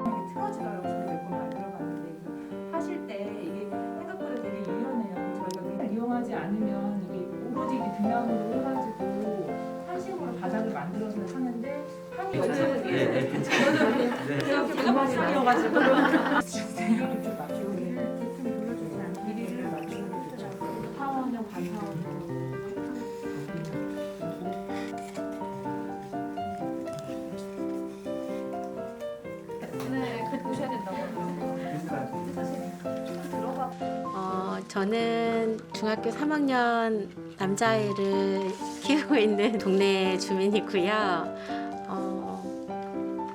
구멍이 틀어지더라고요. 저도 몇 번 만들어봤는데 그래서 하실 때 이게 생각보다 되게 유연해요. 저희가 그냥 이용하지 않으면 이게 오로지 이게 등량으로 해가지고 한식으로 바닥을 만들어서 하는데 한이 어쨌든 제가 그만이어가지고 길이를 좀 맞추고 길이를 맞추고 타원형 반타원형 보셔야 된다고. 저는 중학교 3학년 남자아이를 키우고 있는 동네 주민이고요.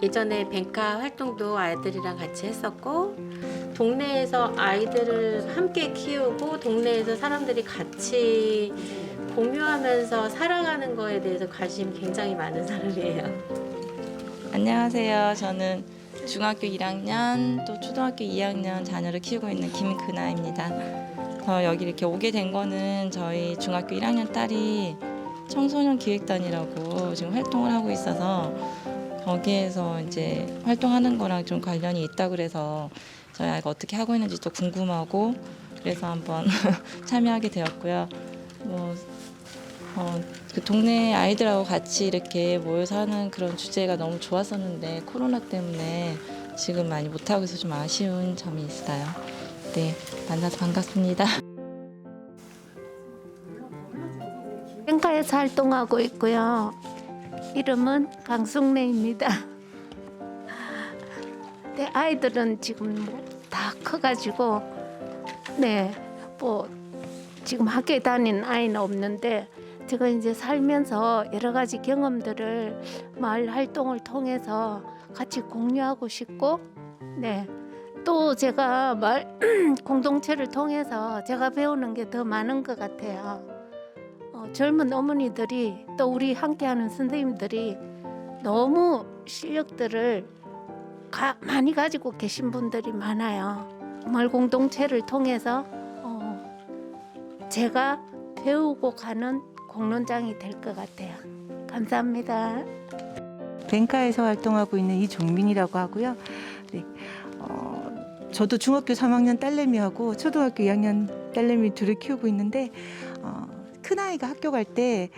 예전에 뱅카 활동도 아이들이랑 같이 했었고 동네에서 아이들을 함께 키우고 동네에서 사람들이 같이 공유하면서 살아가는 거에 대해서 관심이 굉장히 많은 사람이에요. 안녕하세요. 저는 중학교 1학년 또 초등학교 2학년 자녀를 키우고 있는 김근아입니다. 여기 이렇게 오게 된 거는 저희 중학교 1학년 딸이 청소년 기획단이라고 지금 활동을 하고 있어서 거기에서 이제 활동하는 거랑 좀 관련이 있다고 그래서 저희 아이가 어떻게 하고 있는지 또 궁금하고 그래서 한번 참여하게 되었고요. 그 동네 아이들하고 같이 이렇게 모여서 하는 그런 주제가 너무 좋았었는데 코로나 때문에 지금 많이 못하고 있어서 좀 아쉬운 점이 있어요. 네, 만나서 반갑습니다. 뱅카에서 활동하고 있고요. 이름은 강숙래입니다. 네, 아이들은 지금 다 커가지고 지금 학교에 다니는 아이는 없는데 제가 이제 살면서 여러 가지 경험들을 마을 활동을 통해서 같이 공유하고 싶고 또 제가 마을 공동체를 통해서 제가 배우는 게 더 많은 것 같아요. 젊은 어머니들이 또 우리 함께하는 선생님들이 너무 실력들을 많이 가지고 계신 분들이 많아요. 마을 공동체를 통해서 제가 배우고 가는 공론장이 될 것 같아요. 감사합니다. 뱅카에서 활동하고 있는 이종민이라고 하고요. 네, 저도 중학교 3학년 딸내미하고 초등학교 2학년 딸내미 둘을 키우고 있는데 큰아이가 학교 갈 때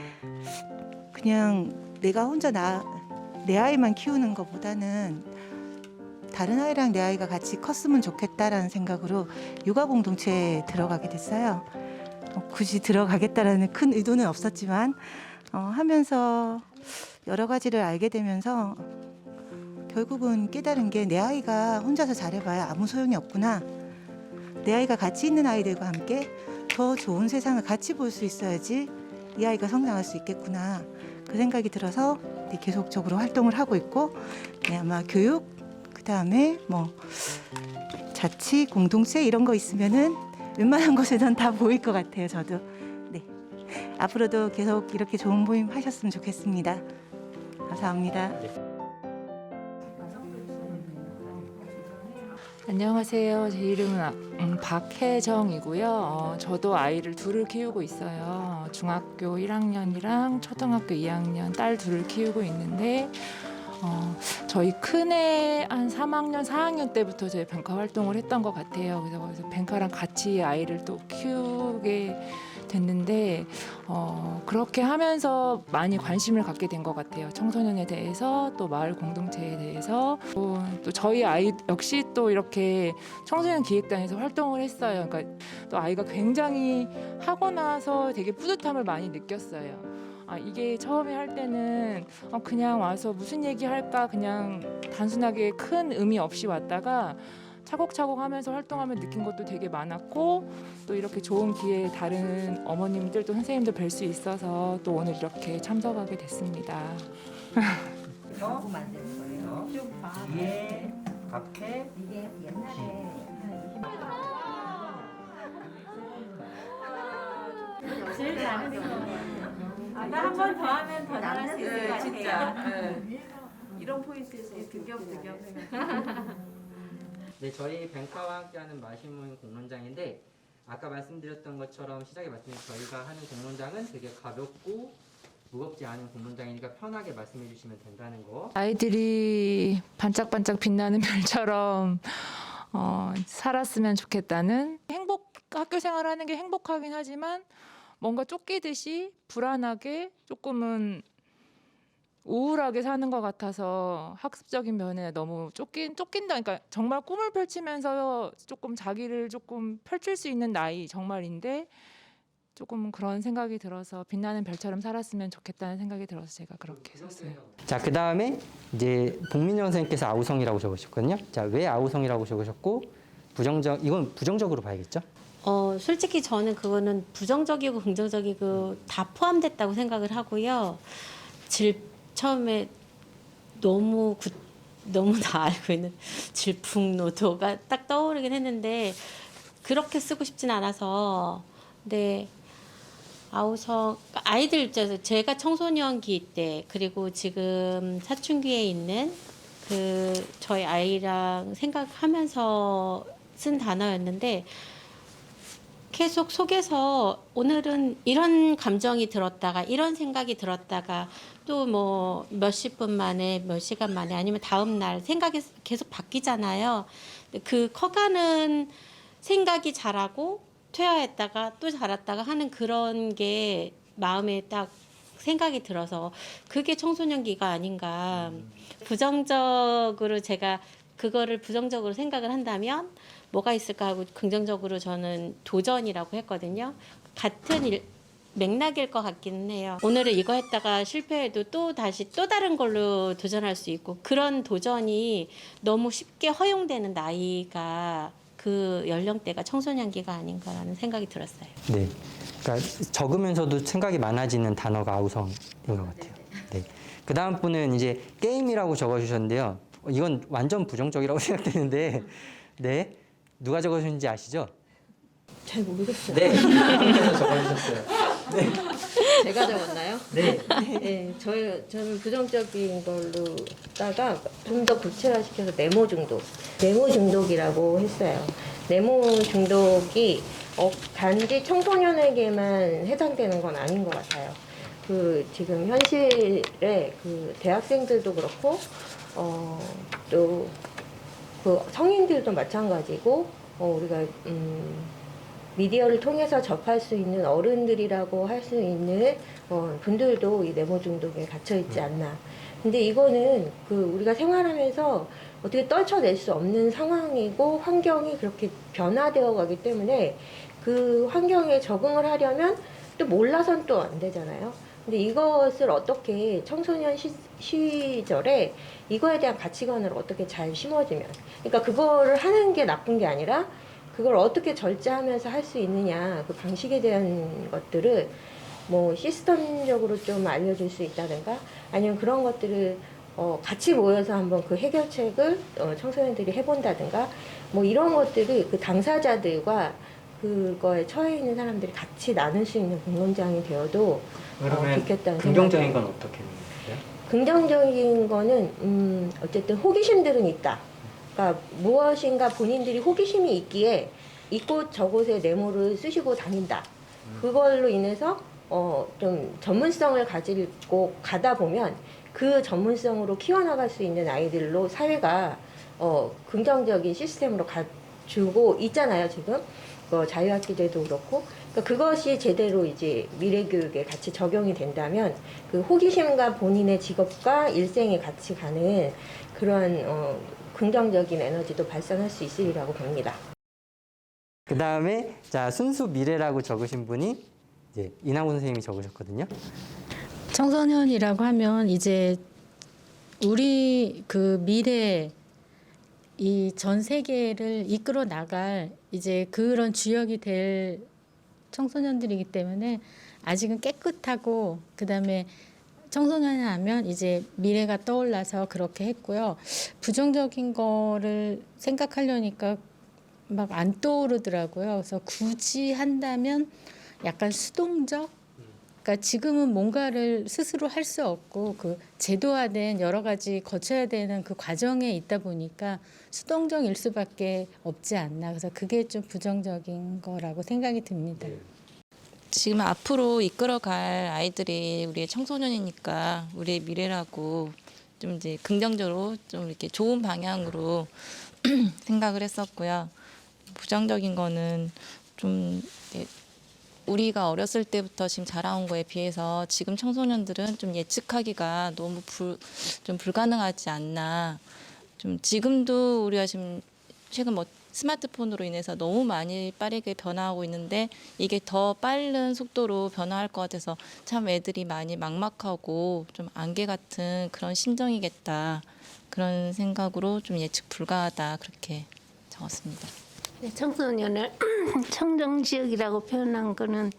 그냥 내가 혼자 내 아이만 키우는 것보다는 다른 아이랑 내 아이가 같이 컸으면 좋겠다라는 생각으로 육아 공동체에 들어가게 됐어요. 굳이 들어가겠다라는 큰 의도는 없었지만 하면서 여러 가지를 알게 되면서 결국은 깨달은 게 내 아이가 혼자서 잘해봐야 아무 소용이 없구나. 내 아이가 같이 있는 아이들과 함께 더 좋은 세상을 같이 볼 수 있어야지 이 아이가 성장할 수 있겠구나. 그 생각이 들어서 계속적으로 활동을 하고 있고 아마 교육, 그다음에 자치, 공동체 이런 거 있으면은 웬만한 곳에선 다 보일 것 같아요. 저도. 네. 앞으로도 계속 이렇게 좋은 모임 하셨으면 좋겠습니다. 감사합니다. 안녕하세요. 제 이름은 박혜정이고요. 저도 아이를 둘을 키우고 있어요. 중학교 1학년이랑 초등학교 2학년 딸 둘을 키우고 있는데 저희 큰애 한 3학년, 4학년 때부터 저희 뱅카 활동을 했던 것 같아요. 그래서 뱅카랑 같이 아이를 또 키우게 됐는데 그렇게 하면서 많이 관심을 갖게 된 것 같아요. 청소년에 대해서 또 마을 공동체에 대해서 또 저희 아이 역시 또 이렇게 청소년 기획단에서 활동을 했어요. 그러니까 또 아이가 굉장히 하고 나서 되게 뿌듯함을 많이 느꼈어요. 이게 처음에 할 때는 그냥 와서 무슨 얘기 할까 그냥 단순하게 큰 의미 없이 왔다가 차곡차곡 하면서 활동하면 느낀 것도 되게 많았고 또 이렇게 좋은 기회에 다른 어머님들 또 선생님들 뵐 수 있어서 또 오늘 이렇게 참석하게 됐습니다. 뭐 만드는 거예요? 예, 앞에 이게 옛날에 제일 잘했어요. 아까 한 번 더 하면 더 잘할 수 있을 것 같아요. 진짜. 이런 포인트에서 득엽. 네, 저희 뱅카와 함께하는 마시모임 공론장인데 아까 말씀드렸던 것처럼 시작에 말씀드린 저희가 하는 공론장은 되게 가볍고 무겁지 않은 공문장이니까 편하게 말씀해 주시면 된다는 거. 아이들이 반짝반짝 빛나는 별처럼 살았으면 좋겠다는 학교 생활하는 게 행복하긴 하지만 뭔가 쫓기듯이 불안하게 조금은 우울하게 사는 것 같아서 학습적인 면에 너무 쫓긴다. 그러니까 정말 꿈을 펼치면서 조금 자기를 조금 펼칠 수 있는 나이 정말인데 조금 그런 생각이 들어서 빛나는 별처럼 살았으면 좋겠다는 생각이 들어서 제가 그렇게 썼어요. 자, 그 다음에 이제 복민영 선생님께서 아우성이라고 적으셨거든요. 자, 왜 아우성이라고 적으셨고 이건 부정적으로 봐야겠죠? 솔직히 저는 그거는 부정적이고 긍정적이고 다 포함됐다고 생각을 하고요. 처음에 너무 다 알고 있는 질풍노도가 딱 떠오르긴 했는데 그렇게 쓰고 싶진 않아서. 근데 아우성 아이들 입장에서 제가 청소년기 때 그리고 지금 사춘기에 있는 그 저희 아이랑 생각하면서 쓴 단어였는데 계속 속에서 오늘은 이런 감정이 들었다가 이런 생각이 들었다가 또 뭐 몇십 분 만에 몇 시간 만에 아니면 다음 날 생각이 계속 바뀌잖아요. 그 커가는 생각이 자라고 퇴화했다가 또 자랐다가 하는 그런 게 마음에 딱 생각이 들어서 그게 청소년기가 아닌가. 부정적으로 제가 그거를 부정적으로 생각을 한다면 뭐가 있을까 하고 긍정적으로 저는 도전이라고 했거든요. 같은 맥락일 것 같기는 해요. 오늘은 이거 했다가 실패해도 또 다시 또 다른 걸로 도전할 수 있고 그런 도전이 너무 쉽게 허용되는 나이가 그 연령대가 청소년기가 아닌가라는 생각이 들었어요. 네. 그러니까 적으면서도 생각이 많아지는 단어가 아우성인 것 같아요. 네. 그 다음 분은 이제 게임이라고 적어주셨는데요. 이건 완전 부정적이라고 생각되는데, 네. 누가 적어주셨는지 아시죠? 잘 모르겠어요. 네. 분께서 적어주셨어요. 네. 제가 적었나요? 네. 네, 저는 부정적인 걸로다가 좀 더 구체화시켜서 네모 중독이라고 했어요. 네모 중독이 단지 청소년에게만 해당되는 건 아닌 것 같아요. 지금 현실에 대학생들도 그렇고 또 그 성인들도 마찬가지고 우리가 미디어를 통해서 접할 수 있는 어른들이라고 할 수 있는 분들도 이 네모 중독에 갇혀 있지 않나. 근데 이거는 우리가 생활하면서 어떻게 떨쳐낼 수 없는 상황이고 환경이 그렇게 변화되어 가기 때문에 그 환경에 적응을 하려면 또 몰라선 또 안 되잖아요. 근데 이것을 어떻게 청소년 시절에 이거에 대한 가치관을 어떻게 잘 심어주면, 그러니까 그거를 하는 게 나쁜 게 아니라 그걸 어떻게 절제하면서 할 수 있느냐, 그 방식에 대한 것들을 뭐 시스템적으로 좀 알려줄 수 있다든가 아니면 그런 것들을 같이 모여서 한번 그 해결책을 청소년들이 해본다든가 뭐 이런 것들을 그 당사자들과 그거에 처해 있는 사람들이 같이 나눌 수 있는 공론장이 되어도 좋겠다는 긍정적인 생각이. 건 어떻게 보세요? 긍정적인 거는 어쨌든 호기심들은 있다. 그러니까 무엇인가 본인들이 호기심이 있기에 이곳 저곳에 네모를 쓰시고 다닌다. 그걸로 인해서 좀 전문성을 가지고 가다 보면 그 전문성으로 키워나갈 수 있는 아이들로 사회가 긍정적인 시스템으로 가주고 있잖아요, 지금. 자유학기제도 그렇고. 그러니까 그것이 제대로 이제 미래교육에 같이 적용이 된다면 그 호기심과 본인의 직업과 일생에 같이 가는 그런 긍정적인 에너지도 발산할 수 있으리라고 봅니다. 그 다음에 자 순수 미래라고 적으신 분이 이제 이나고 선생님이 적으셨거든요. 청소년이라고 하면 이제 우리 그 미래 이 전 세계를 이끌어 나갈 이제 그런 주역이 될 청소년들이기 때문에 아직은 깨끗하고 그다음에 청소년이 하면 이제 미래가 떠올라서 그렇게 했고요. 부정적인 거를 생각하려니까 막 안 떠오르더라고요. 그래서 굳이 한다면 약간 수동적? 그러니까 지금은 뭔가를 스스로 할 수 없고 그 제도화된 여러 가지 거쳐야 되는 그 과정에 있다 보니까 수동적일 수밖에 없지 않나. 그래서 그게 좀 부정적인 거라고 생각이 듭니다. 지금 앞으로 이끌어갈 아이들이 우리의 청소년이니까 우리의 미래라고 좀 이제 긍정적으로 좀 이렇게 좋은 방향으로 생각을 했었고요. 부정적인 거는 좀 이제 우리가 어렸을 때부터 지금 자라온 거에 비해서 지금 청소년들은 좀 예측하기가 너무 좀 불가능하지 않나. 좀 지금도 우리가 지금 최근 뭐 스마트폰으로 인해서 너무 많이 빠르게 변화하고 있는데 이게 더 빠른 속도로 변화할 것 같아서 참 애들이 많이 막막하고 좀 안개 같은 그런 심정이겠다. 그런 생각으로 좀 예측 불가하다 그렇게 적었습니다. 네, 청소년을 청정지역이라고 표현한 거는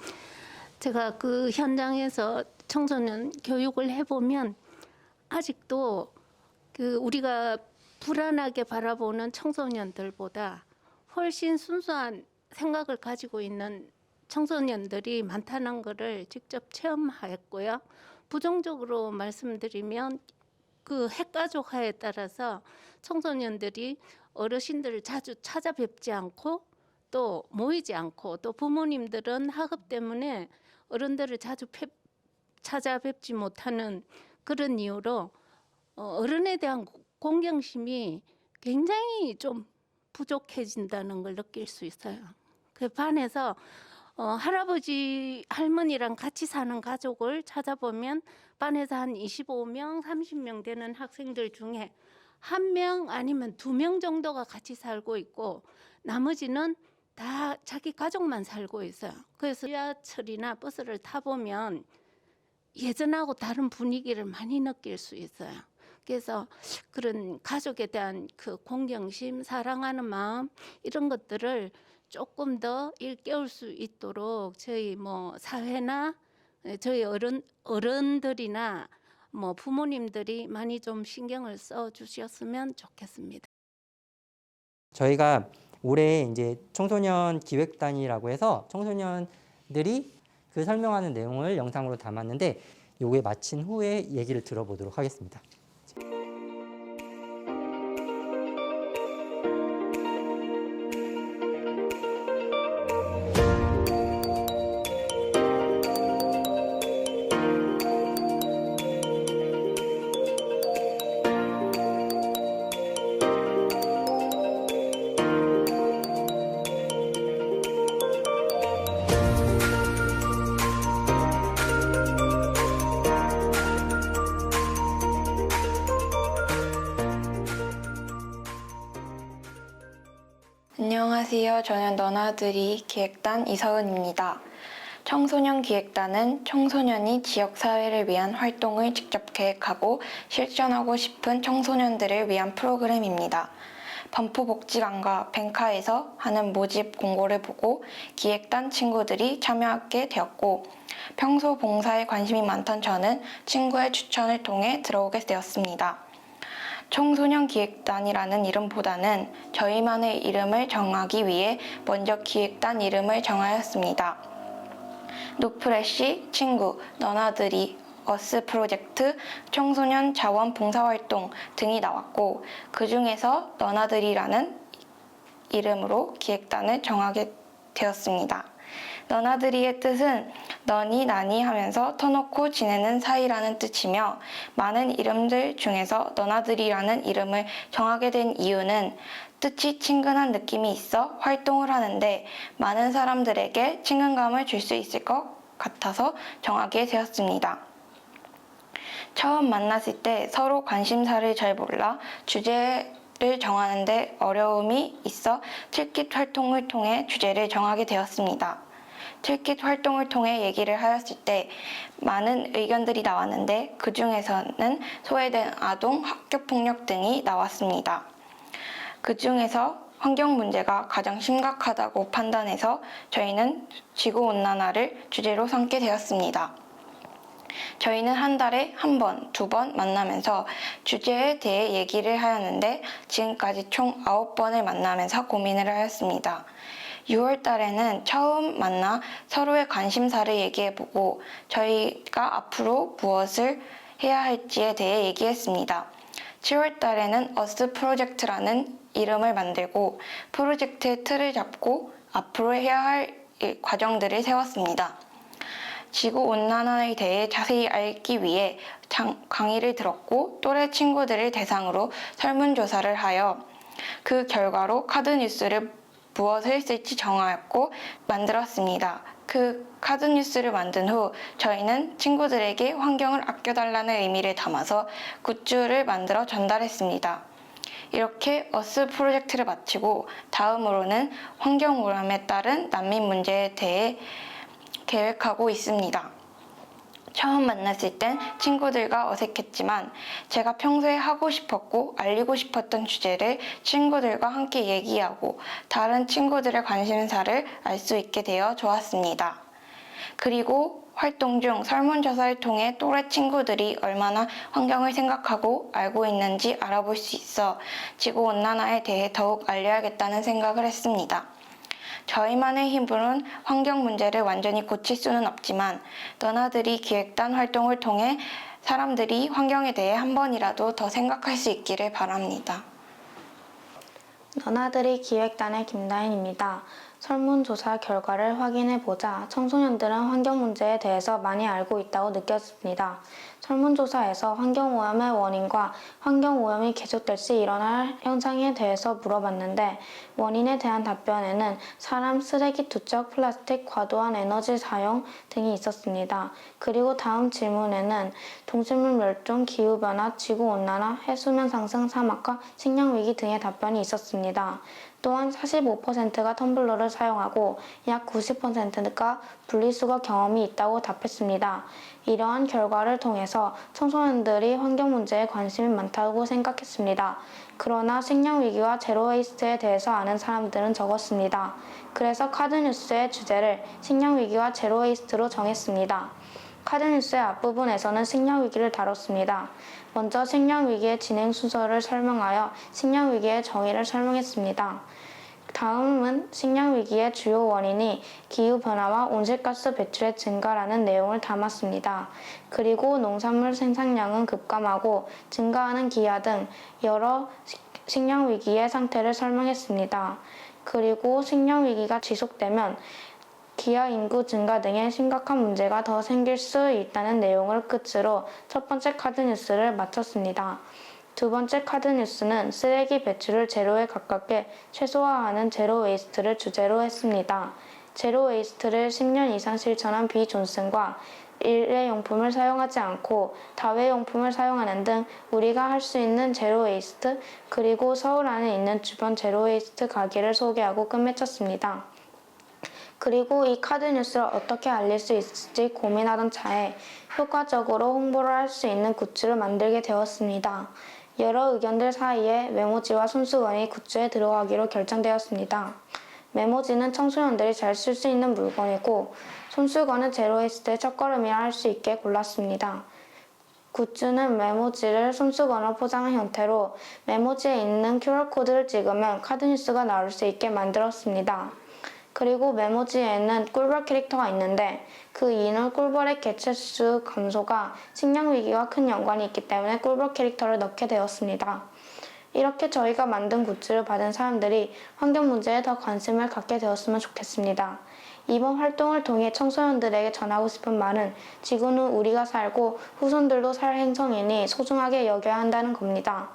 제가 그 현장에서 청소년 교육을 해보면 아직도 그 우리가 불안하게 바라보는 청소년들보다 훨씬 순수한 생각을 가지고 있는 청소년들이 많다는 것을 직접 체험했고요. 부정적으로 말씀드리면 그 핵가족화에 따라서 청소년들이 어르신들을 자주 찾아뵙지 않고 또 모이지 않고 또 부모님들은 학업 때문에 어른들을 자주 찾아뵙지 못하는 그런 이유로 어른에 대한 공경심이 굉장히 좀 부족해진다는 걸 느낄 수 있어요. 그 반에서 할아버지 할머니랑 같이 사는 가족을 찾아보면 반에서 한 25명, 30명 되는 학생들 중에 1명 아니면 2명 정도가 같이 살고 있고 나머지는 다 자기 가족만 살고 있어요. 그래서 지하철이나 버스를 타보면 예전하고 다른 분위기를 많이 느낄 수 있어요. 그래서 그런 가족에 대한 그 공경심, 사랑하는 마음 이런 것들을 조금 더 일깨울 수 있도록 저희 뭐 사회나 저희 어른들이나 뭐 부모님들이 많이 좀 신경을 써 주셨으면 좋겠습니다. 저희가 올해 이제 청소년 기획단이라고 해서 청소년들이 그 설명하는 내용을 영상으로 담았는데 요게 마친 후에 얘기를 들어보도록 하겠습니다. 안녕하세요. 저는 너나들이 기획단 이서은입니다. 청소년 기획단은 청소년이 지역사회를 위한 활동을 직접 계획하고 실천하고 싶은 청소년들을 위한 프로그램입니다. 반포복지관과 뱅카에서 하는 모집 공고를 보고 기획단 친구들이 참여하게 되었고 평소 봉사에 관심이 많던 저는 친구의 추천을 통해 들어오게 되었습니다. 청소년 기획단이라는 이름보다는 저희만의 이름을 정하기 위해 먼저 기획단 이름을 정하였습니다. 노프레쉬, 친구, 너나들이, 어스 프로젝트, 청소년 자원 봉사활동 등이 나왔고 그 중에서 너나들이라는 이름으로 기획단을 정하게 되었습니다. 너나들이의 뜻은 너니 나니 하면서 터놓고 지내는 사이라는 뜻이며 많은 이름들 중에서 너나들이라는 이름을 정하게 된 이유는 뜻이 친근한 느낌이 있어 활동을 하는데 많은 사람들에게 친근감을 줄 수 있을 것 같아서 정하게 되었습니다. 처음 만났을 때 서로 관심사를 잘 몰라 주제를 정하는데 어려움이 있어 틸킷 활동을 통해 주제를 정하게 되었습니다. 틸킷 활동을 통해 얘기를 하였을 때 많은 의견들이 나왔는데 그 중에서는 소외된 아동, 학교폭력 등이 나왔습니다. 그 중에서 환경 문제가 가장 심각하다고 판단해서 저희는 지구온난화를 주제로 삼게 되었습니다. 저희는 한 달에 한 번, 2번 만나면서 주제에 대해 얘기를 하였는데 지금까지 총 9번을 만나면서 고민을 하였습니다. 6월 달에는 처음 만나 서로의 관심사를 얘기해보고 저희가 앞으로 무엇을 해야 할지에 대해 얘기했습니다. 7월 달에는 어스 프로젝트라는 이름을 만들고 프로젝트의 틀을 잡고 앞으로 해야 할 과정들을 세웠습니다. 지구온난화에 대해 자세히 알기 위해 강의를 들었고 또래 친구들을 대상으로 설문조사를 하여 그 결과로 카드뉴스를 무엇을 쓸지 정하였고 만들었습니다. 그 카드뉴스를 만든 후 저희는 친구들에게 환경을 아껴달라는 의미를 담아서 굿즈를 만들어 전달했습니다. 이렇게 어스 프로젝트를 마치고 다음으로는 환경오염에 따른 난민 문제에 대해 계획하고 있습니다. 처음 만났을 땐 친구들과 어색했지만 제가 평소에 하고 싶었고 알리고 싶었던 주제를 친구들과 함께 얘기하고 다른 친구들의 관심사를 알 수 있게 되어 좋았습니다. 그리고 활동 중 설문조사를 통해 또래 친구들이 얼마나 환경을 생각하고 알고 있는지 알아볼 수 있어 지구온난화에 대해 더욱 알려야겠다는 생각을 했습니다. 저희만의 힘으로는 환경 문제를 완전히 고칠 수는 없지만 너나들이 기획단 활동을 통해 사람들이 환경에 대해 한 번이라도 더 생각할 수 있기를 바랍니다. 너나들이 기획단의 김다인입니다. 설문조사 결과를 확인해보자 청소년들은 환경 문제에 대해서 많이 알고 있다고 느꼈습니다. 설문조사에서 환경오염의 원인과 환경오염이 계속될 시 일어날 현상에 대해서 물어봤는데 원인에 대한 답변에는 사람, 쓰레기 투척, 플라스틱, 과도한 에너지 사용 등이 있었습니다. 그리고 다음 질문에는 동식물 멸종, 기후변화, 지구온난화, 해수면 상승, 사막화, 식량위기 등의 답변이 있었습니다. 또한 45%가 텀블러를 사용하고 약 90%가 분리수거 경험이 있다고 답했습니다. 이러한 결과를 통해서 청소년들이 환경 문제에 관심이 많다고 생각했습니다. 그러나 식량위기와 제로웨이스트에 대해서 아는 사람들은 적었습니다. 그래서 카드뉴스의 주제를 식량위기와 제로웨이스트로 정했습니다. 카드뉴스의 앞부분에서는 식량위기를 다뤘습니다. 먼저 식량위기의 진행 순서를 설명하여 식량위기의 정의를 설명했습니다. 다음은 식량위기의 주요 원인이 기후변화와 온실가스 배출의 증가라는 내용을 담았습니다. 그리고 농산물 생산량은 급감하고 증가하는 기아 등 여러 식량위기의 상태를 설명했습니다. 그리고 식량위기가 지속되면 기아 인구 증가 등의 심각한 문제가 더 생길 수 있다는 내용을 끝으로 첫 번째 카드뉴스를 마쳤습니다. 두 번째 카드뉴스는 쓰레기 배출을 제로에 가깝게 최소화하는 제로웨이스트를 주제로 했습니다. 제로웨이스트를 10년 이상 실천한 비 존슨과 일회용품을 사용하지 않고 다회용품을 사용하는 등 우리가 할 수 있는 제로웨이스트 그리고 서울 안에 있는 주변 제로웨이스트 가게를 소개하고 끝맺혔습니다. 그리고 이 카드뉴스를 어떻게 알릴 수 있을지 고민하던 차에 효과적으로 홍보를 할 수 있는 굿즈를 만들게 되었습니다. 여러 의견들 사이에 메모지와 손수건이 굿즈에 들어가기로 결정되었습니다. 메모지는 청소년들이 잘 쓸 수 있는 물건이고 손수건은 제로웨이스트의 첫걸음이라 할 수 있게 골랐습니다. 굿즈는 메모지를 손수건으로 포장한 형태로 메모지에 있는 QR코드를 찍으면 카드뉴스가 나올 수 있게 만들었습니다. 그리고 메모지에는 꿀벌 캐릭터가 있는데 그 이유는 꿀벌의 개체수 감소가 식량위기와 큰 연관이 있기 때문에 꿀벌 캐릭터를 넣게 되었습니다. 이렇게 저희가 만든 굿즈를 받은 사람들이 환경 문제에 더 관심을 갖게 되었으면 좋겠습니다. 이번 활동을 통해 청소년들에게 전하고 싶은 말은 지구는 우리가 살고 후손들도 살 행성이니 소중하게 여겨야 한다는 겁니다.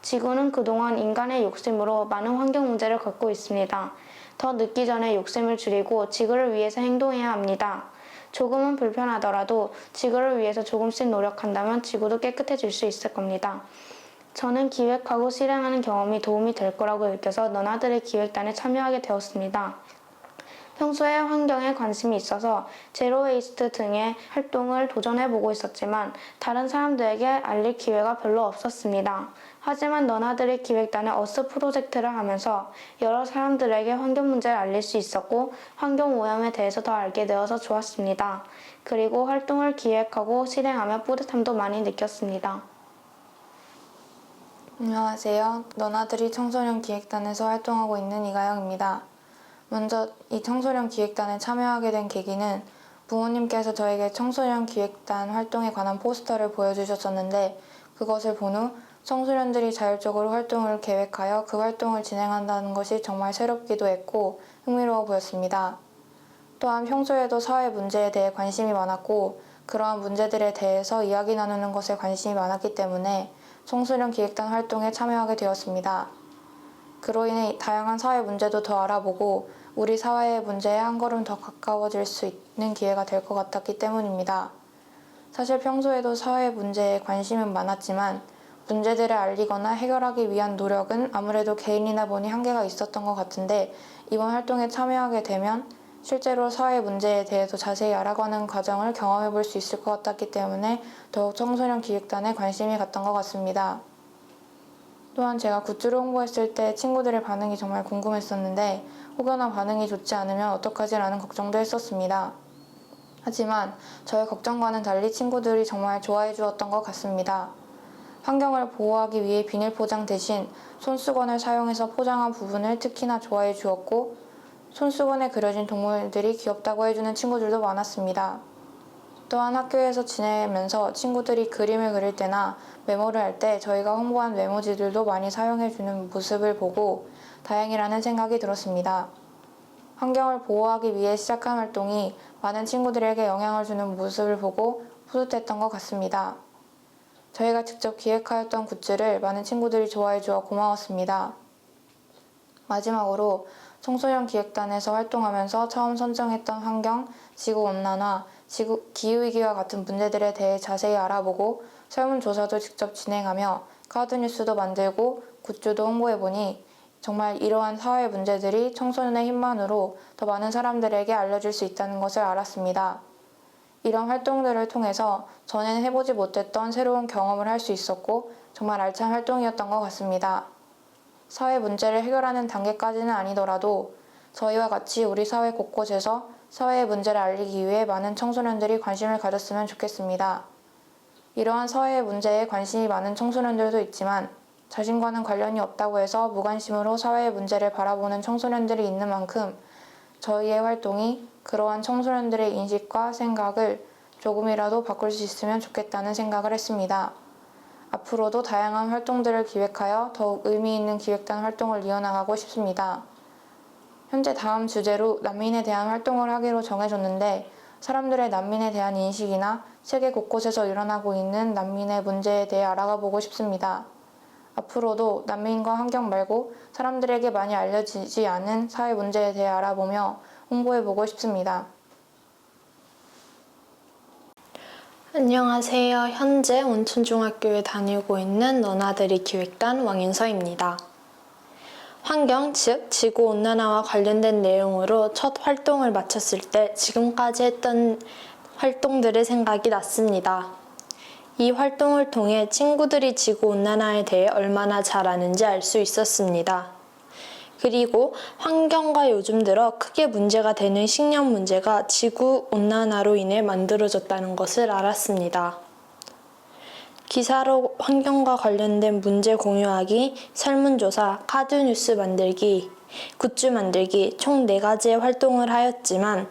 지구는 그동안 인간의 욕심으로 많은 환경 문제를 겪고 있습니다. 더 늦기 전에 욕심을 줄이고 지구를 위해서 행동해야 합니다. 조금은 불편하더라도 지구를 위해서 조금씩 노력한다면 지구도 깨끗해질 수 있을 겁니다. 저는 기획하고 실행하는 경험이 도움이 될 거라고 느껴서 너나들의 기획단에 참여하게 되었습니다. 평소에 환경에 관심이 있어서 제로웨이스트 등의 활동을 도전해보고 있었지만 다른 사람들에게 알릴 기회가 별로 없었습니다. 하지만 너나들의 기획단의 어스 프로젝트를 하면서 여러 사람들에게 환경 문제를 알릴 수 있었고 환경 오염에 대해서 더 알게 되어서 좋았습니다. 그리고 활동을 기획하고 실행하며 뿌듯함도 많이 느꼈습니다. 안녕하세요. 너나들이 청소년 기획단에서 활동하고 있는 이가영입니다. 먼저 이 청소년 기획단에 참여하게 된 계기는 부모님께서 저에게 청소년 기획단 활동에 관한 포스터를 보여주셨었는데 그것을 본 후 청소년들이 자율적으로 활동을 계획하여 그 활동을 진행한다는 것이 정말 새롭기도 했고 흥미로워 보였습니다. 또한 평소에도 사회 문제에 대해 관심이 많았고 그러한 문제들에 대해서 이야기 나누는 것에 관심이 많았기 때문에 청소년 기획단 활동에 참여하게 되었습니다. 그로 인해 다양한 사회 문제도 더 알아보고 우리 사회의 문제에 한 걸음 더 가까워질 수 있는 기회가 될 것 같았기 때문입니다. 사실 평소에도 사회 문제에 관심은 많았지만 문제들을 알리거나 해결하기 위한 노력은 아무래도 개인이다 보니 한계가 있었던 것 같은데 이번 활동에 참여하게 되면 실제로 사회 문제에 대해서 자세히 알아가는 과정을 경험해 볼 수 있을 것 같았기 때문에 더욱 청소년 기획단에 관심이 갔던 것 같습니다. 또한 제가 굿즈를 홍보했을 때 친구들의 반응이 정말 궁금했었는데 혹여나 반응이 좋지 않으면 어떡하지라는 걱정도 했었습니다. 하지만 저의 걱정과는 달리 친구들이 정말 좋아해 주었던 것 같습니다. 환경을 보호하기 위해 비닐 포장 대신 손수건을 사용해서 포장한 부분을 특히나 좋아해 주었고 손수건에 그려진 동물들이 귀엽다고 해주는 친구들도 많았습니다. 또한 학교에서 지내면서 친구들이 그림을 그릴 때나 메모를 할 때 저희가 홍보한 메모지들도 많이 사용해주는 모습을 보고 다행이라는 생각이 들었습니다. 환경을 보호하기 위해 시작한 활동이 많은 친구들에게 영향을 주는 모습을 보고 뿌듯했던 것 같습니다. 저희가 직접 기획하였던 굿즈를 많은 친구들이 좋아해 주어 고마웠습니다. 마지막으로 청소년 기획단에서 활동하면서 처음 선정했던 환경, 지구온난화, 기후위기와 같은 문제들에 대해 자세히 알아보고 설문조사도 직접 진행하며 카드뉴스도 만들고 굿즈도 홍보해보니 정말 이러한 사회 문제들이 청소년의 힘만으로 더 많은 사람들에게 알려질 수 있다는 것을 알았습니다. 이런 활동들을 통해서 전에는 해보지 못했던 새로운 경험을 할 수 있었고 정말 알찬 활동이었던 것 같습니다. 사회 문제를 해결하는 단계까지는 아니더라도 저희와 같이 우리 사회 곳곳에서 사회의 문제를 알리기 위해 많은 청소년들이 관심을 가졌으면 좋겠습니다. 이러한 사회의 문제에 관심이 많은 청소년들도 있지만 자신과는 관련이 없다고 해서 무관심으로 사회의 문제를 바라보는 청소년들이 있는 만큼 저희의 활동이 그러한 청소년들의 인식과 생각을 조금이라도 바꿀 수 있으면 좋겠다는 생각을 했습니다. 앞으로도 다양한 활동들을 기획하여 더욱 의미 있는 기획단 활동을 이어나가고 싶습니다. 현재 다음 주제로 난민에 대한 활동을 하기로 정해졌는데 사람들의 난민에 대한 인식이나 세계 곳곳에서 일어나고 있는 난민의 문제에 대해 알아가 보고 싶습니다. 앞으로도 난민과 환경 말고 사람들에게 많이 알려지지 않은 사회 문제에 대해 알아보며 홍보해보고 싶습니다. 안녕하세요. 현재 온천중학교에 다니고 있는 너나들이 기획단 왕인서입니다. 환경, 즉 지구온난화와 관련된 내용으로 첫 활동을 마쳤을 때 지금까지 했던 활동들의 생각이 났습니다. 이 활동을 통해 친구들이 지구온난화에 대해 얼마나 잘 아는지 알 수 있었습니다. 그리고 환경과 요즘 들어 크게 문제가 되는 식량 문제가 지구온난화로 인해 만들어졌다는 것을 알았습니다. 기사로 환경과 관련된 문제 공유하기, 설문조사, 카드뉴스 만들기, 굿즈 만들기 총 4가지의 활동을 하였지만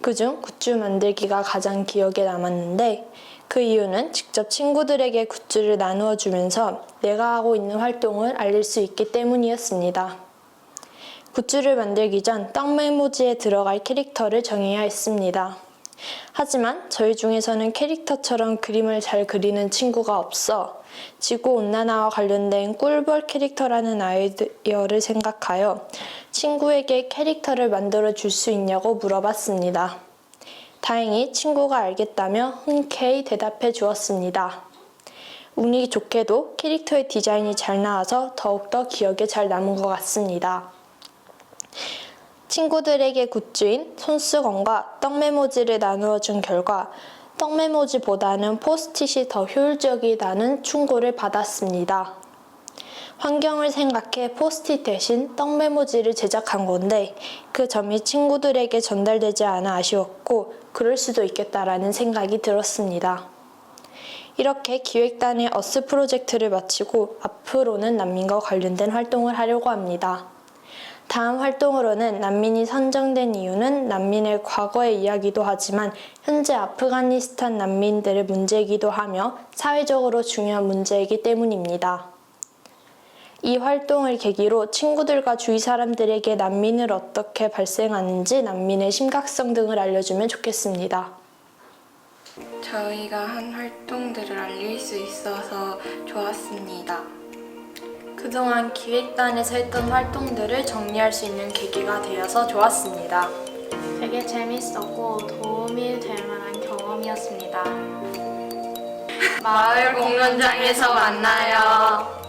그중 굿즈 만들기가 가장 기억에 남았는데 그 이유는 직접 친구들에게 굿즈를 나누어 주면서 내가 하고 있는 활동을 알릴 수 있기 때문이었습니다. 굿즈를 만들기 전 떡 메모지에 들어갈 캐릭터를 정해야 했습니다. 하지만 저희 중에서는 캐릭터처럼 그림을 잘 그리는 친구가 없어 지구온난화와 관련된 꿀벌 캐릭터라는 아이디어를 생각하여 친구에게 캐릭터를 만들어 줄 수 있냐고 물어봤습니다. 다행히 친구가 알겠다며 흔쾌히 대답해 주었습니다. 운이 좋게도 캐릭터의 디자인이 잘 나와서 더욱더 기억에 잘 남은 것 같습니다. 친구들에게 굿즈인 손수건과 떡 메모지를 나누어 준 결과 떡 메모지보다는 포스트잇이 더 효율적이라는 충고를 받았습니다. 환경을 생각해 포스트잇 대신 떡 메모지를 제작한 건데 그 점이 친구들에게 전달되지 않아 아쉬웠고 그럴 수도 있겠다라는 생각이 들었습니다. 이렇게 기획단의 어스 프로젝트를 마치고 앞으로는 난민과 관련된 활동을 하려고 합니다. 다음 활동으로는 난민이 선정된 이유는 난민의 과거의 이야기도 하지만 현재 아프가니스탄 난민들의 문제이기도 하며 사회적으로 중요한 문제이기 때문입니다. 이 활동을 계기로 친구들과 주위 사람들에게 난민을 어떻게 발생하는지 난민의 심각성 등을 알려주면 좋겠습니다. 저희가 한 활동들을 알릴 수 있어서 좋았습니다. 그동안 기획단에서 했던 활동들을 정리할 수 있는 계기가 되어서 좋았습니다. 되게 재밌었고 도움이 될 만한 경험이었습니다. 마을 공연장에서 만나요.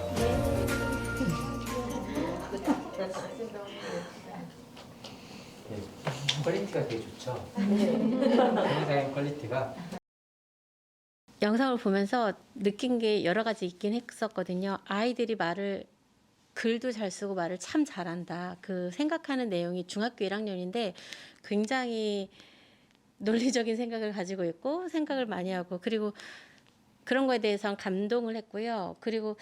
퀄리티가 되게 좋죠. 영상의 퀄리티가. 영상을 보면서 느낀 게 여러 가지 있긴 했었거든요. 아이들이 글도 잘 쓰고 말을 참 잘한다. 그 생각하는 내용이 중학교 1학년인데 굉장히 논리적인 생각을 가지고 있고 생각을 많이 하고 그리고 그런 거에 대해서 감동을 했고요. 그리고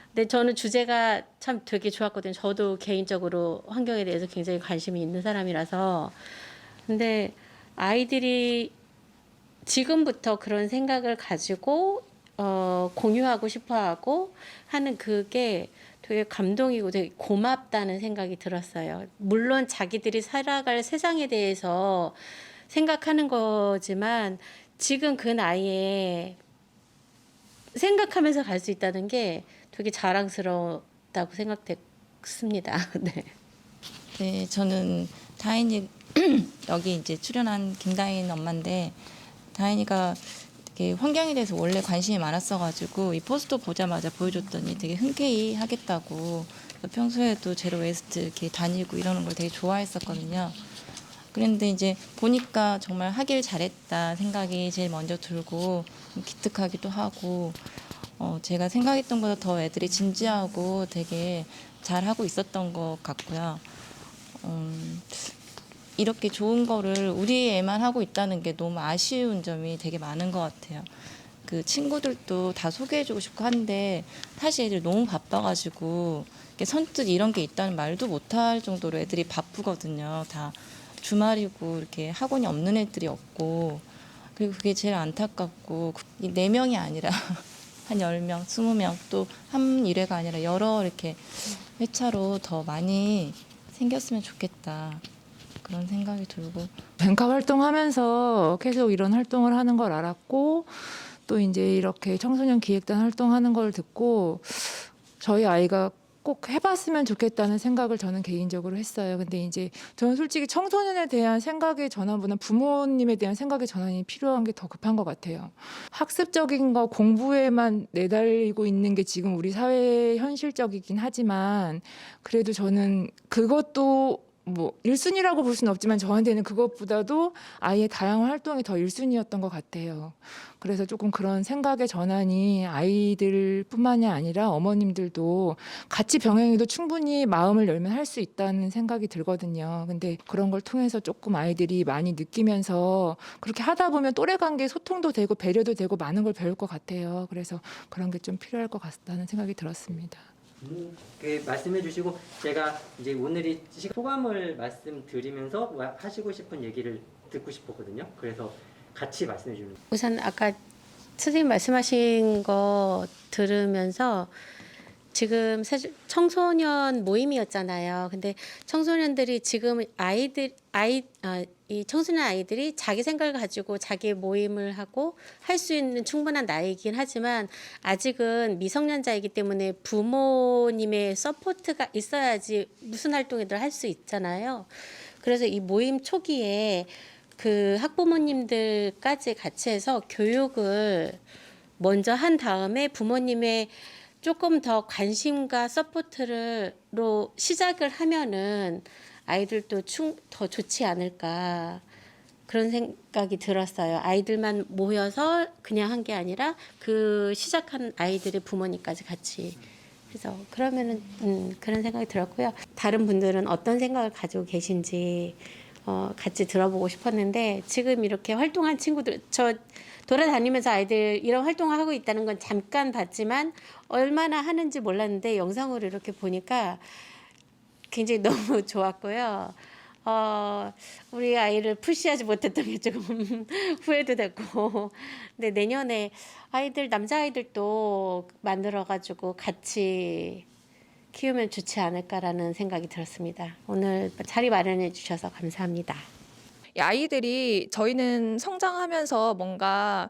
근데 저는 주제가 참 되게 좋았거든요. 저도 개인적으로 환경에 대해서 굉장히 관심이 있는 사람이라서. 근데 아이들이 지금부터 그런 생각을 가지고 공유하고 싶어하고 하는 그게 되게 감동이고 되게 고맙다는 생각이 들었어요. 물론 자기들이 살아갈 세상에 대해서 생각하는 거지만 지금 그 나이에 생각하면서 갈 수 있다는 게 되게 자랑스럽다고 생각됐습니다. 네. 네, 저는 다인이 여기 이제 출연한 김다인 엄마인데 다인이가 되게 환경에 대해서 원래 관심이 많았어가지고 이 포스터 보자마자 보여줬더니 되게 흔쾌히 하겠다고 평소에도 제로 웨스트 이렇게 다니고 이러는 걸 되게 좋아했었거든요. 그런데 이제 보니까 정말 하길 잘했다 생각이 제일 먼저 들고 기특하기도 하고 제가 생각했던 것보다 더 애들이 진지하고 되게 잘하고 있었던 것 같고요. 이렇게 좋은 거를 우리 애만 하고 있다는 게 너무 아쉬운 점이 되게 많은 것 같아요. 그 친구들도 다 소개해주고 싶고 한데 사실 애들이 너무 바빠가지고 선뜻 이런 게 있다는 말도 못할 정도로 애들이 바쁘거든요. 다 주말이고 이렇게 학원이 없는 애들이 없고 그리고 그게 제일 안타깝고 4명이 아니라 한 10명, 20명 또 한 일회가 아니라 여러 이렇게 회차로 더 많이 생겼으면 좋겠다. 그런 생각이 들고 뱅카 활동하면서 계속 이런 활동을 하는 걸 알았고 또 이제 이렇게 청소년 기획단 활동하는 걸 듣고 저희 아이가 꼭 해봤으면 좋겠다는 생각을 저는 개인적으로 했어요. 근데 이제 저는 솔직히 청소년에 대한 생각의 전환보다 부모님에 대한 생각의 전환이 필요한 게 더 급한 것 같아요. 학습적인 거 공부에만 내달리고 있는 게 지금 우리 사회의 현실적이긴 하지만 그래도 저는 그것도 뭐 1순위라고 볼 수는 없지만 저한테는 그것보다도 아이의 다양한 활동이 더 1순위였던 것 같아요. 그래서 조금 그런 생각의 전환이 아이들뿐만이 아니라 어머님들도 같이 병행해도 충분히 마음을 열면 할 수 있다는 생각이 들거든요. 근데 그런 걸 통해서 조금 아이들이 많이 느끼면서 그렇게 하다 보면 또래 관계 소통도 되고 배려도 되고 많은 걸 배울 것 같아요. 그래서 그런 게 좀 필요할 것 같다는 생각이 들었습니다. 말씀해 주시고 제가 이제 오늘이 소감을 말씀드리면서 하시고 싶은 얘기를 듣고 싶었거든요. 그래서 같이 말씀해 주는. 우선 아까 선생님 말씀하신 거 들으면서 지금 청소년 모임이었잖아요. 근데 청소년들이 지금 이 청소년 아이들이 자기 생각을 가지고 자기 모임을 하고 할 수 있는 충분한 나이이긴 하지만 아직은 미성년자이기 때문에 부모님의 서포트가 있어야지 무슨 활동이든 할 수 있잖아요. 그래서 이 모임 초기에 그 학부모님들까지 같이 해서 교육을 먼저 한 다음에 부모님의 조금 더 관심과 서포트로 시작을 하면은 아이들도 더 좋지 않을까 그런 생각이 들었어요. 아이들만 모여서 그냥 한 게 아니라 그 시작한 아이들의 부모님까지 같이 해서 그러면은 그런 생각이 들었고요. 다른 분들은 어떤 생각을 가지고 계신지 같이 들어보고 싶었는데 지금 이렇게 활동한 친구들 저 돌아다니면서 아이들 이런 활동을 하고 있다는 건 잠깐 봤지만 얼마나 하는지 몰랐는데 영상으로 이렇게 보니까 굉장히 너무 좋았고요. 우리 아이를 푸시하지 못했던 게 조금 후회도 됐고 근데 내년에 남자아이들도 만들어가지고 같이 키우면 좋지 않을까라는 생각이 들었습니다. 오늘 자리 마련해 주셔서 감사합니다. 이 아이들이 저희는 성장하면서 뭔가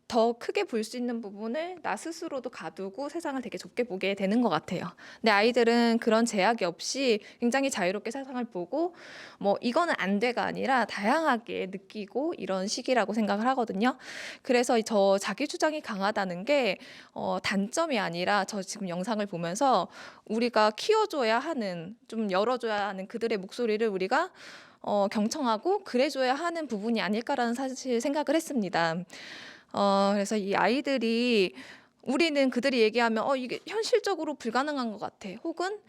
더 크게 볼 수 있는 부분을 나 스스로도 가두고 세상을 되게 좁게 보게 되는 것 같아요. 근데 아이들은 그런 제약이 없이 굉장히 자유롭게 세상을 보고 뭐 이거는 안 돼가 아니라 다양하게 느끼고 이런 시기라고 생각을 하거든요. 그래서 저 자기 주장이 강하다는 게 단점이 아니라 저 지금 영상을 보면서 우리가 키워줘야 하는, 좀 열어줘야 하는 그들의 목소리를 우리가 경청하고 그래줘야 하는 부분이 아닐까라는 사실 생각을 했습니다. 그래서 이 아이들이 우리는 그들이 얘기하면 이게 현실적으로 불가능한 것 같아, 혹은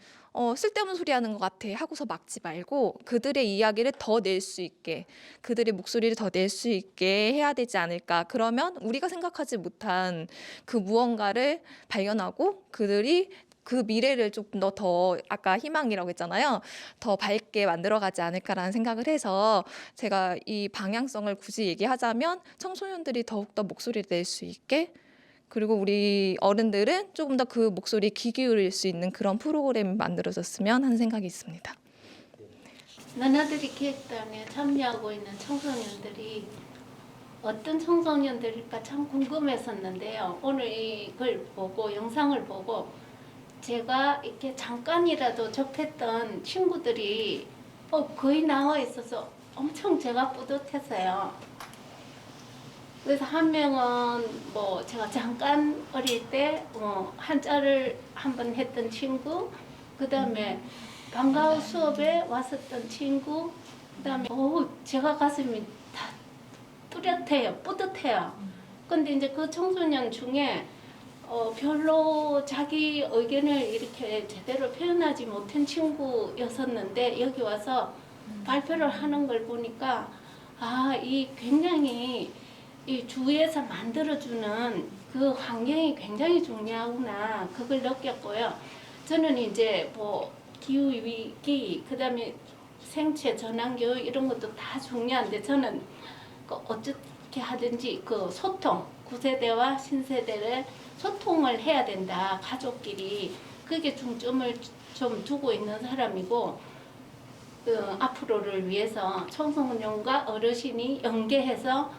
쓸데없는 소리 하는 것 같아 하고서 막지 말고 그들의 이야기를 더 낼 수 있게, 그들의 목소리를 더 낼 수 있게 해야 되지 않을까. 그러면 우리가 생각하지 못한 그 무언가를 발견하고 그들이 그 미래를 조금 더 아까 희망이라고 했잖아요. 더 밝게 만들어가지 않을까라는 생각을 해서 제가 이 방향성을 굳이 얘기하자면 청소년들이 더욱더 목소리를 낼 수 있게, 그리고 우리 어른들은 조금 더 그 목소리에 귀 기울일 수 있는 그런 프로그램이 만들어졌으면 하는 생각이 있습니다. 너나들이 기획단에 참여하고 있는 청소년들이 어떤 청소년들일까 참 궁금했었는데요. 오늘 이걸 보고, 영상을 보고 제가 이렇게 잠깐이라도 접했던 친구들이 거의 나와 있어서 엄청 제가 뿌듯했어요. 그래서 한 명은 뭐 제가 잠깐 어릴 때 한자를 한번 했던 친구, 그 다음에 방과후 수업에 왔었던 친구, 그 다음에 제가 가슴이 다 뚜렷해요, 뿌듯해요. 근데 이제 그 청소년 중에 별로 자기 의견을 이렇게 제대로 표현하지 못한 친구였었는데 여기 와서 발표를 하는 걸 보니까 이 굉장히 이 주위에서 만들어주는 그 환경이 굉장히 중요하구나, 그걸 느꼈고요. 저는 이제 뭐 기후 위기, 그다음에 생체 전환 교육 이런 것도 다 중요한데 저는 어떻게 하든지 그 소통, 9세대와 신세대를 소통을 해야 된다, 가족끼리. 그게 중점을 좀 두고 있는 사람이고, 앞으로를 위해서 청소년과 어르신이 연계해서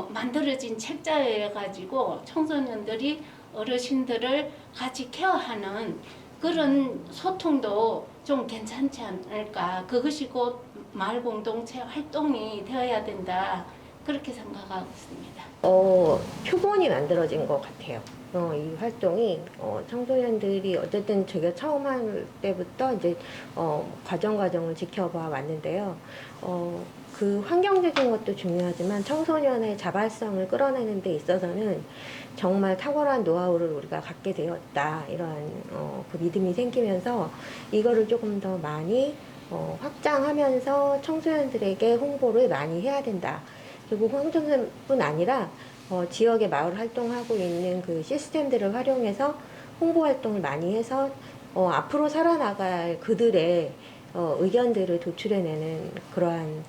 만들어진 책자여가지고 청소년들이 어르신들을 같이 케어하는 그런 소통도 좀 괜찮지 않을까. 그것이 곧 마을 공동체 활동이 되어야 된다, 그렇게 생각하고 있습니다. 표본이 만들어진 것 같아요. 이 활동이 청소년들이 어쨌든 제가 처음 할 때부터 이제 과정을 지켜봐 왔는데요. 그 환경적인 것도 중요하지만 청소년의 자발성을 끌어내는 데 있어서는 정말 탁월한 노하우를 우리가 갖게 되었다, 이러한 그 믿음이 생기면서 이거를 조금 더 많이 확장하면서 청소년들에게 홍보를 많이 해야 된다. 그리고 청소년뿐 아니라 지역의 마을 활동하고 있는 그 시스템들을 활용해서 홍보 활동을 많이 해서 앞으로 살아나갈 그들의 의견들을 도출해내는 그러한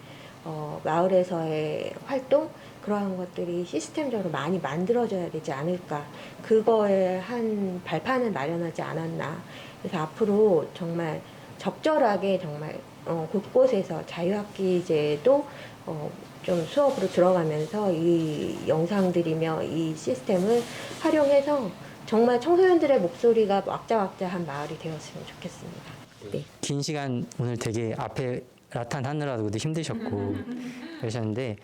마을에서의 활동, 그러한 것들이 시스템적으로 많이 만들어져야 되지 않을까. 그거에 한 발판을 마련하지 않았나. 그래서 앞으로 정말 적절하게 정말 곳곳에서 자유학기제도 좀 수업으로 들어가면서 이 영상들이며 이 시스템을 활용해서 정말 청소년들의 목소리가 왁자왁자한 마을이 되었으면 좋겠습니다. 네. 긴 시간 오늘 되게 앞에 라탄하느라고도 힘드셨고 그러셨는데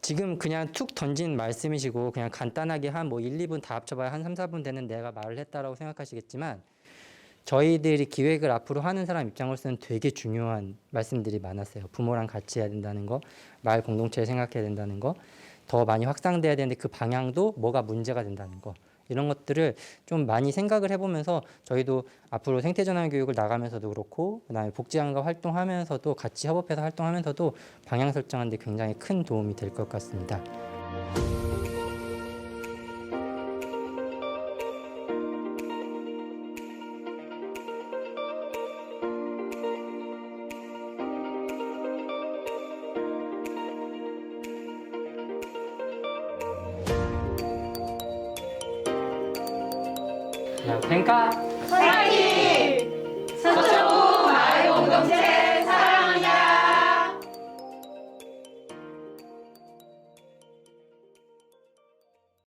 지금 그냥 툭 던진 말씀이시고 그냥 간단하게 한 뭐 1, 2분 다 합쳐봐야 한 3, 4분 되는 내가 말을 했다라고 생각하시겠지만 저희들이 기획을 앞으로 하는 사람 입장으로서는 되게 중요한 말씀들이 많았어요. 부모랑 같이 해야 된다는 거, 마을 공동체를 생각해야 된다는 거, 더 많이 확산돼야 되는데 그 방향도 뭐가 문제가 된다는 거, 이런 것들을 좀 많이 생각을 해보면서 저희도 앞으로 생태전환 교육을 나가면서도 그렇고 그다음에 복지관과 활동하면서도 같이 협업해서 활동하면서도 방향 설정하는 데 굉장히 큰 도움이 될 것 같습니다. 뱅카 화이팅! 서초구 마을 공동체